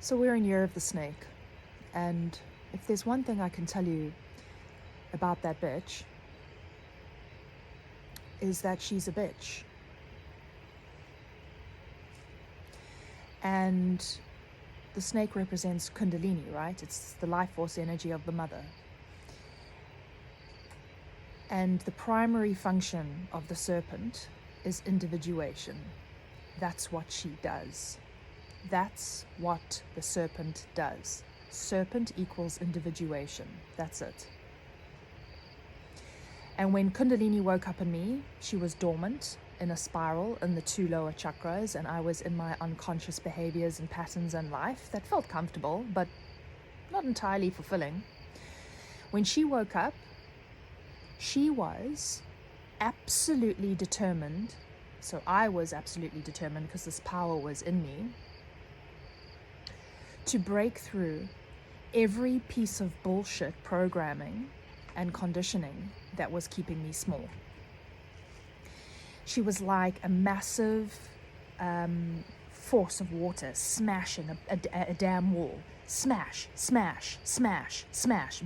So we're in Year of the Snake, and if there's one thing I can tell you about that bitch, is that she's a bitch. And the snake represents Kundalini, right? It's the life force energy of the mother. And the primary function of the serpent is individuation. That's what she does. That's what the serpent does. Serpent equals individuation. That's it. And when Kundalini woke up in me, she was dormant in a spiral in the 2 lower chakras, and I was in my unconscious behaviors and patterns and life that felt comfortable, but not entirely fulfilling. When she woke up, she was absolutely determined. So I was absolutely determined, because this power was in me, to break through every piece of bullshit programming and conditioning that was keeping me small. She was like a massive force of water smashing a damn wall. Smash, smash, smash, smash,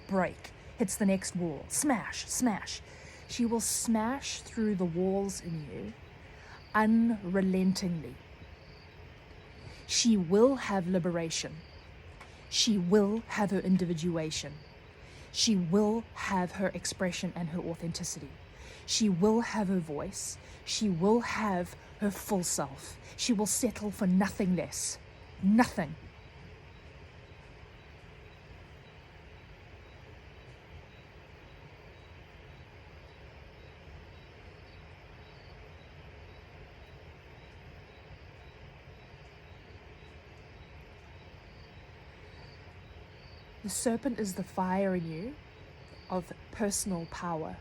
break, hits the next wall, smash, smash. She will smash through the walls in you unrelentingly. She will have liberation. She will have her individuation. She will have her expression and her authenticity. She will have her voice. She will have her full self. She will settle for nothing less. Nothing. The serpent is the fire in you of personal power.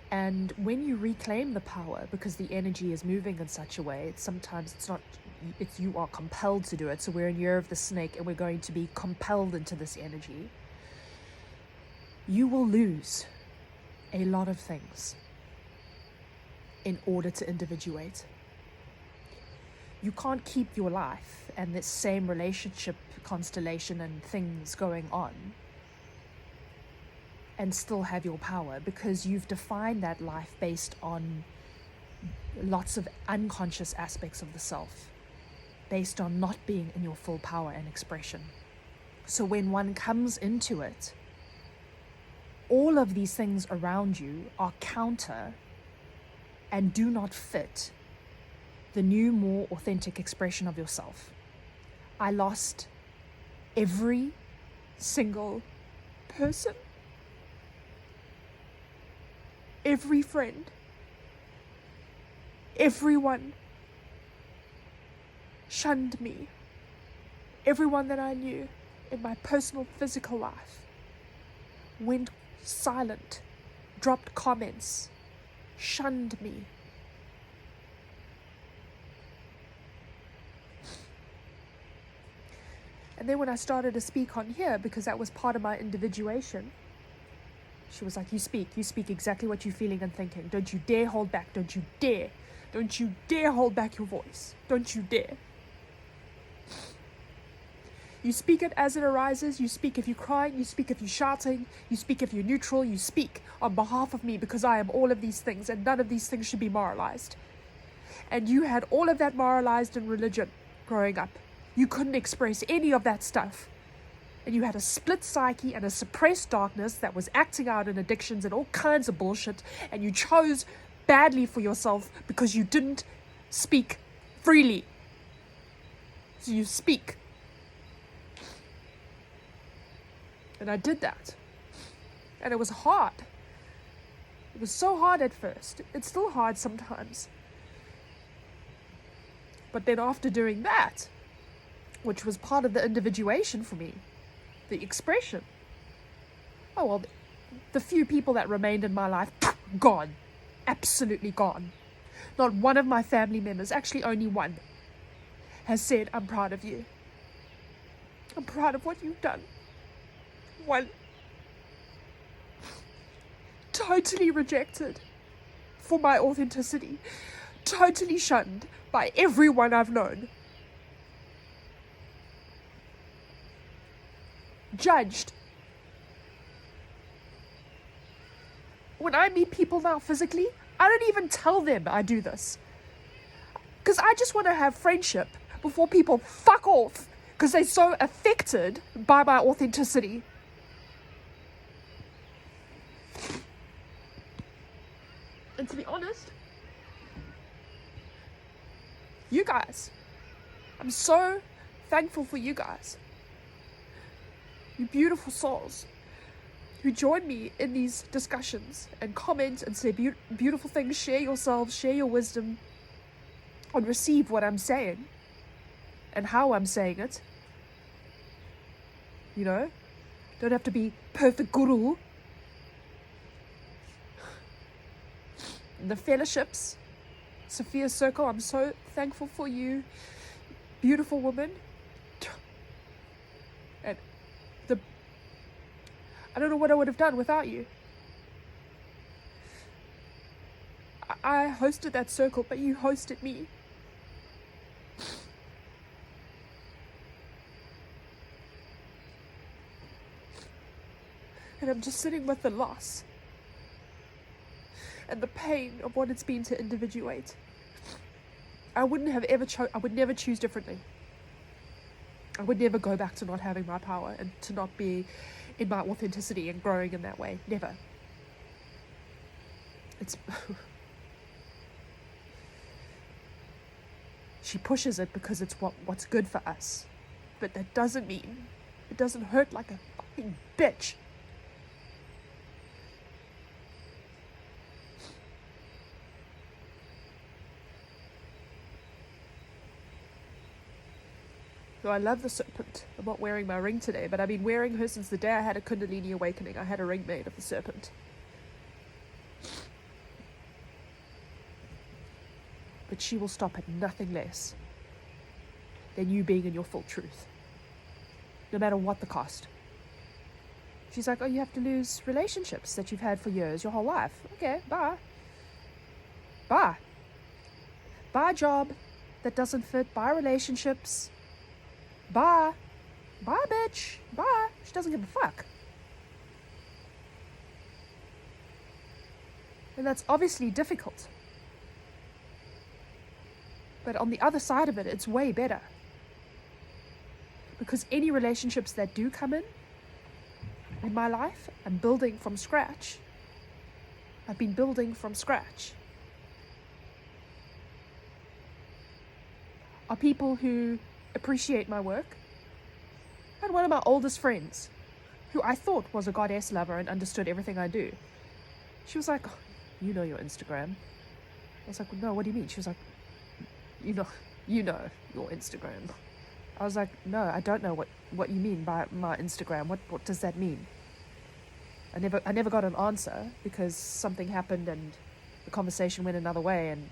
And when you reclaim the power, because the energy is moving in such a way, it's you are compelled to do it. So we're in Year of the Snake, and we're going to be compelled into this energy. You will lose a lot of things in order to individuate. You can't keep your life and this same relationship constellation and things going on and still have your power, because you've defined that life based on lots of unconscious aspects of the self, based on not being in your full power and expression. So when one comes into it, all of these things around you are counter and do not fit the new, more authentic expression of yourself. I lost every single person, every friend, everyone shunned me. Everyone that I knew in my personal physical life went silent, dropped comments, shunned me. And then when I started to speak on here, because that was part of my individuation, she was like, you speak exactly what you're feeling and thinking. Don't you dare hold back. Don't you dare hold back your voice. Don't you dare. You speak it as it arises. You speak if you're crying. You speak if you're shouting. You speak if you're neutral. You speak on behalf of me, because I am all of these things, and none of these things should be moralized. And you had all of that moralized in religion growing up. You couldn't express any of that stuff. And you had a split psyche and a suppressed darkness that was acting out in addictions and all kinds of bullshit. And you chose badly for yourself because you didn't speak freely. So you speak. And I did that. And it was hard. It was so hard at first. It's still hard sometimes. But then after doing that, which was part of the individuation for me, the expression. Oh, well, the few people that remained in my life, gone. Absolutely gone. Not one of my family members, actually only one, has said, I'm proud of you. I'm proud of what you've done. One. Totally rejected for my authenticity. totally shunned by everyone I've known. Judged. When I meet people now physically, I don't even tell them I do this. Because I just want to have friendship before people fuck off because they're so affected by my authenticity. And to be honest, you guys, I'm so thankful for you guys. You beautiful souls who join me in these discussions and comment and say beautiful things, share yourselves, share your wisdom, and receive what I'm saying and how I'm saying it. You know, don't have to be perfect guru. The fellowships, Sophia's Circle, I'm so thankful for you, beautiful woman. And I don't know what I would have done without you. I hosted that circle, but you hosted me. And I'm just sitting with the loss and the pain of what it's been to individuate. I would never choose differently. I would never go back to not having my power and to not be in my authenticity and growing in that way. Never. It's she pushes it because it's what's good for us. But that doesn't mean it doesn't hurt like a fucking bitch. So I love the serpent. I'm not wearing my ring today, but I've been wearing her since the day I had a Kundalini awakening. I had a ring made of the serpent. But she will stop at nothing less than you being in your full truth. No matter what the cost. She's like, oh, you have to lose relationships that you've had for years, your whole life. Okay, bye. Bye. Buy a job that doesn't fit. Buy relationships. Bye. Bye, bitch. Bye. She doesn't give a fuck. And that's obviously difficult. But on the other side of it, it's way better. Because any relationships that do come in my life, I'm building from scratch. I've been building from scratch. Are people who appreciate my work. I had one of my oldest friends, who I thought was a goddess lover and understood everything I do. She was like, oh, you know your Instagram. I was like, well, no, what do you mean? She was like, you know your Instagram. I was like, no, I don't know what you mean by my Instagram. What does that mean? I never got an answer because something happened and the conversation went another way, and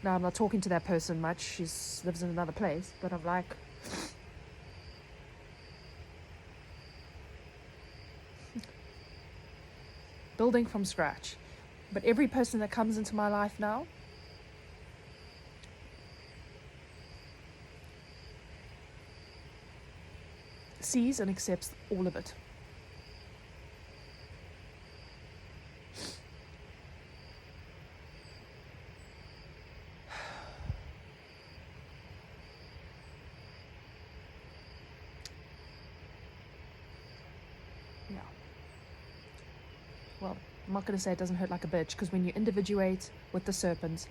now I'm not talking to that person much. She lives in another place, but I'm like, building from scratch. But every person that comes into my life now, sees and accepts all of it. Yeah. Well, I'm not going to say it doesn't hurt like a bitch, because when you individuate with the serpent,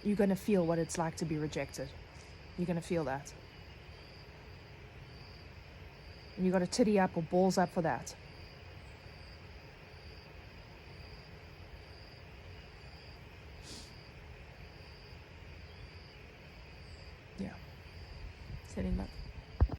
you're going to feel what it's like to be rejected. You're going to feel that. And you got to titty up or balls up for that. Yeah. Setting up.